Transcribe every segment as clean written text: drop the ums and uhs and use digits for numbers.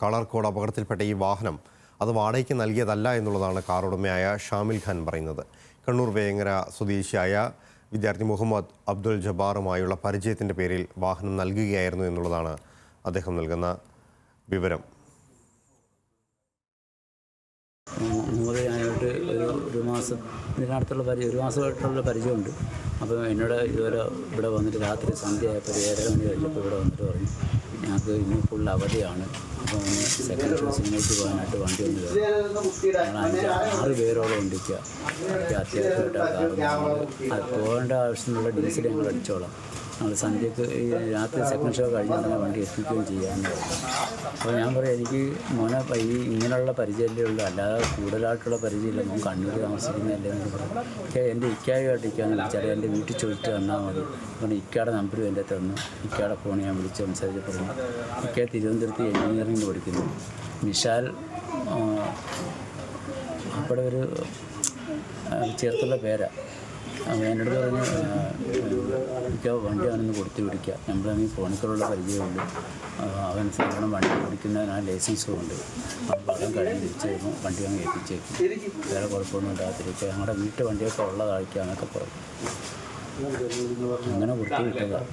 Colour code അപകടത്തിൽപ്പെട്ട ഈ വാഹനം അത് വാടകയ്ക്ക് നൽകിയതല്ല എന്നുള്ളതാണ് കാർ ഉടമയായ ഷാമിൽ ഖാൻ പറയുന്നത്. കണ്ണൂർ വേങ്ങര സ്വദേശിയായ വിദ്യാർത്ഥി മുഹമ്മദ് അബ്ദുൽ ജബ്ബാറുമായുള്ള പരിചയത്തിൻ്റെ പേരിൽ വാഹനം നൽകുകയായിരുന്നു എന്നുള്ളതാണ് അദ്ദേഹം നൽകുന്ന വിവരം. ഞാനായിട്ട് ഒരു മാസം ഇതിനടുത്തുള്ള ഒരു മാസമായിട്ടുള്ള പരിചയമുണ്ട്. അപ്പോൾ എന്നോട് ഇതുവരെ ഇവിടെ വന്നിട്ട് രാത്രി സന്ധ്യയായപ്പോൾ 7:30 മണി കഴിഞ്ഞപ്പോൾ ഇവിടെ വന്നിട്ട് പറഞ്ഞു, ഞങ്ങൾക്ക് ഇന്ന് ഫുൾ അവധിയാണ്, അപ്പോൾ സെക്കൻഡ് ഷോ സിനിമയ്ക്ക് പോകാനായിട്ട് വണ്ടി ഒന്ന് കയറും. 6 പേരോളം ഉണ്ടിക്കുക. അത്യാവശ്യമായിട്ട് അത് പോകേണ്ട ആവശ്യത്തിനുള്ള ഡീസൽ ഞങ്ങൾ അടിച്ചോളാം. നമ്മൾ സന്ധ്യക്ക് ഈ രാത്രി സെക്കൻഡ് ഷോ കഴിഞ്ഞ് തന്നെ വണ്ടി എത്തിക്കുകയും ചെയ്യാമെന്ന് പറഞ്ഞു. അപ്പോൾ ഞാൻ പറയാം, എനിക്ക് മോനെ ഈ ഇങ്ങനെയുള്ള പരിചയമല്ലേ ഉള്ളൂ, അല്ലാതെ കൂടുതലായിട്ടുള്ള പരിചയമില്ല, മോൻ കണ്ണൂർ താമസിക്കുന്നതല്ലേ എന്ന് പറഞ്ഞു. എൻ്റെ ഇക്കായുമായിട്ട് ഇക്കാന്ന് വിളിച്ചാൽ എൻ്റെ വീട്ടിൽ ചോദിച്ചിട്ട് തന്നാൽ മതി. അപ്പോൾ ഇക്കയുടെ നമ്പരും എൻ്റെ തന്നു. ഇക്കയുടെ ഫോൺ ഞാൻ വിളിച്ച് സംസാരിച്ച് പറഞ്ഞു. ഇക്ക തിരുവനന്തപുരത്ത് എഞ്ചിനീയറിംഗ് പഠിക്കുന്നു. വിശാൽ അവിടെ ഒരു ചേർത്തുള്ള പേരാ. അപ്പോൾ എന്നോട് പറഞ്ഞ് എനിക്ക് വണ്ടി അവനൊന്ന് കൊടുത്ത് പിടിക്കുക, നമ്മളാണെങ്കിൽ ഫോണിക്കൂടെയുള്ള പരിചയമുണ്ട്, അവൻ സാധാരണ വണ്ടി ഓടിക്കുന്നതിന് ആ ലൈസൻസും ഉണ്ട്, അപ്പോൾ അതും കഴിഞ്ഞ് തിരിച്ച് കഴിയുമ്പോൾ വണ്ടി അങ്ങ് എത്തിച്ചേക്കും, വേറെ കുഴപ്പമൊന്നും ഉണ്ടാകത്തിരിക്കുക, ഞങ്ങളുടെ വീട്ടു വണ്ടിയൊക്കെ ഉള്ളതായിരിക്കാന്നൊക്കെ പറയും. അങ്ങനെ കൊടുത്ത് വിട്ടതാണ്.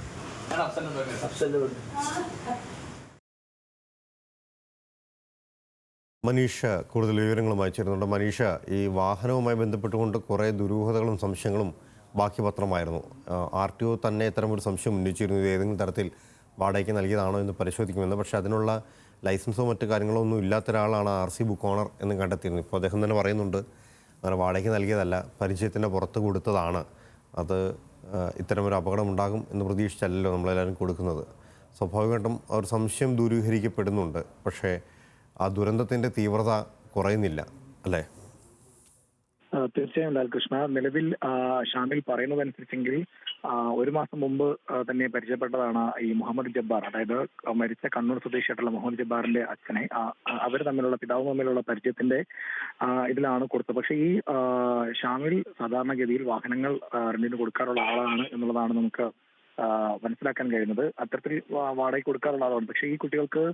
മനീഷ കൂടുതൽ വിവരങ്ങളുമായി ചേരുന്നുണ്ട്. മനീഷ, ഈ വാഹനവുമായി ബന്ധപ്പെട്ടുകൊണ്ട് കുറേ ദുരൂഹതകളും സംശയങ്ങളും ബാക്കി പത്രമായിരുന്നു. RTO തന്നെ ഇത്തരമൊരു സംശയം ഉന്നയിച്ചിരുന്നു, ഇത് ഏതെങ്കിലും തരത്തിൽ വാടകയ്ക്ക് നൽകിയതാണോ എന്ന് പരിശോധിക്കുമെന്ന്. പക്ഷേ അതിനുള്ള ലൈസൻസോ മറ്റു കാര്യങ്ങളോ ഒന്നും ഇല്ലാത്ത ഒരാളാണ് RC ബുക്ക് ഓണർ എന്ന് കണ്ടെത്തിയിരുന്നു. ഇപ്പോൾ അദ്ദേഹം തന്നെ പറയുന്നുണ്ട്, അങ്ങനെ വാടകയ്ക്ക് നൽകിയതല്ല, പരിചയത്തിൻ്റെ പുറത്ത് കൊടുത്തതാണ്. അത് ഇത്തരമൊരു അപകടം ഉണ്ടാകും എന്ന് പ്രതീക്ഷിച്ചല്ലോ നമ്മളെല്ലാവരും കൊടുക്കുന്നത്. സ്വാഭാവികമായിട്ടും ഒരു സംശയം ദൂരീകരിക്കപ്പെടുന്നുണ്ട്. പക്ഷേ ആ ദുരന്തത്തിൻ്റെ തീവ്രത കുറയുന്നില്ല അല്ലേ? തീർച്ചയായും ലാൽകൃഷ്ണ, നിലവിൽ ഷാമിൽ പറയുന്നതനുസരിച്ചെങ്കിൽ 1 മാസം മുമ്പ് തന്നെ പരിചയപ്പെട്ടതാണ് ഈ മുഹമ്മദ് ജബ്ബാർ, അതായത് മരിച്ച കണ്ണൂർ സ്വദേശിയായിട്ടുള്ള മുഹമ്മദ് ജബ്ബാറിന്റെ അച്ഛനെ. അവർ തമ്മിലുള്ള പിതാവും തമ്മിലുള്ള പരിചയത്തിന്റെ ഇതിലാണ് കൊടുത്തത്. പക്ഷേ ഈ ഷാമിൽ സാധാരണഗതിയിൽ വാഹനങ്ങൾ റെന്റിന് കൊടുക്കാറുള്ള ആളാണ് എന്നുള്ളതാണ് നമുക്ക് മനസ്സിലാക്കാൻ കഴിയുന്നത്. അത്തരത്തിൽ വാടകയ്ക്ക് കൊടുക്കാറുള്ള ആളാണ്. പക്ഷേ ഈ കുട്ടികൾക്ക്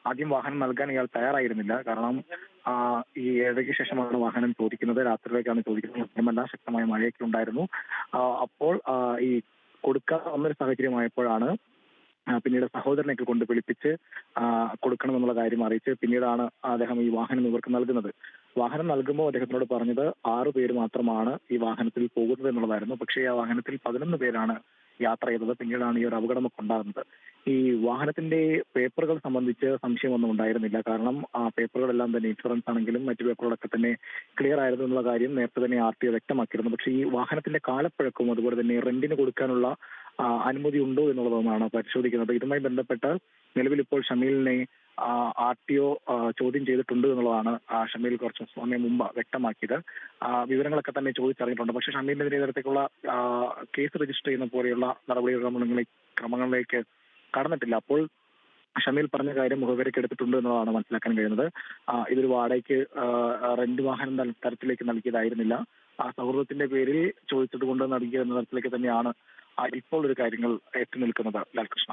ആദ്യം വാഹനം നൽകാൻ ഇയാൾ തയ്യാറായിരുന്നില്ല. കാരണം ഈ 7:00-ക്ക് ശേഷമാണ് വാഹനം ചോദിക്കുന്നത്, രാത്രിയിലേക്കാണ് ചോദിക്കുന്നത്. മാത്രമല്ല ശക്തമായ മഴയൊക്കെ ഉണ്ടായിരുന്നു. അപ്പോൾ ഈ കൊടുക്കാൻ വന്നൊരു സാഹചര്യമായപ്പോഴാണ് പിന്നീട് സഹോദരനെയൊക്കെ കൊണ്ട് വിളിപ്പിച്ച് കൊടുക്കണമെന്നുള്ള കാര്യം അറിയിച്ച് പിന്നീടാണ് അദ്ദേഹം ഈ വാഹനം ഇവർക്ക് നൽകുന്നത്. വാഹനം നൽകുമ്പോൾ അദ്ദേഹത്തിനോട് പറഞ്ഞത് 6 പേര് മാത്രമാണ് ഈ വാഹനത്തിൽ പോകുന്നത് എന്നുള്ളതായിരുന്നു. പക്ഷേ ആ വാഹനത്തിൽ 11 പേരാണ് യാത്ര ചെയ്തത്. പിന്നീടാണ് ഈ ഒരു അപകടമൊക്കെ ഉണ്ടാകുന്നത്. ഈ വാഹനത്തിന്റെ പേപ്പറുകൾ സംബന്ധിച്ച് സംശയമൊന്നും ഉണ്ടായിരുന്നില്ല. കാരണം ആ പേപ്പറുകളെല്ലാം തന്നെ ഇൻഷുറൻസ് ആണെങ്കിലും മറ്റു പേപ്പറുകളൊക്കെ തന്നെ ക്ലിയർ ആയിരുന്നു എന്നുള്ള കാര്യം നേരത്തെ തന്നെ RTO വ്യക്തമാക്കിയിരുന്നു. പക്ഷേ ഈ വാഹനത്തിന്റെ കാലപ്പഴക്കവും അതുപോലെ തന്നെ റെന്റിന് കൊടുക്കാനുള്ള അനുമതി ഉണ്ടോ എന്നുള്ളതാണ് പരിശോധിക്കുന്നത്. ഇതുമായി ബന്ധപ്പെട്ട് നിലവിൽ ഇപ്പോൾ ഷമീലിനെ RTO ചോദ്യം ചെയ്തിട്ടുണ്ട് എന്നുള്ളതാണ് ഷമീൽ കുറച്ച് സമയം മുമ്പ് വ്യക്തമാക്കിയത്. വിവരങ്ങളൊക്കെ തന്നെ ചോദിച്ചറിഞ്ഞിട്ടുണ്ട്. പക്ഷേ ഷമീലിനെതിരെ ഇത്തരത്തിലുള്ള കേസ് രജിസ്റ്റർ ചെയ്യുന്ന പോലെയുള്ള ക്രമങ്ങളിലേക്ക് കടന്നിട്ടില്ല. അപ്പോൾ ഷമീൽ പറഞ്ഞ കാര്യം മുഖവിലേക്ക് എടുത്തിട്ടുണ്ട് എന്നുള്ളതാണ് മനസ്സിലാക്കാൻ കഴിയുന്നത്. ഇതൊരു വാടകയ്ക്ക് റെന്റ് വാഹനം തരത്തിലേക്ക് നൽകിയതായിരുന്നില്ല. ആ സൗഹൃദത്തിന്റെ പേരിൽ ചോദിച്ചത് കൊണ്ട് നൽകിയ എന്ന തരത്തിലേക്ക് തന്നെയാണ് ഇപ്പോൾ ഒരു കാര്യങ്ങൾ എത്തി നിൽക്കുന്നത് ലാൽകൃഷ്ണ.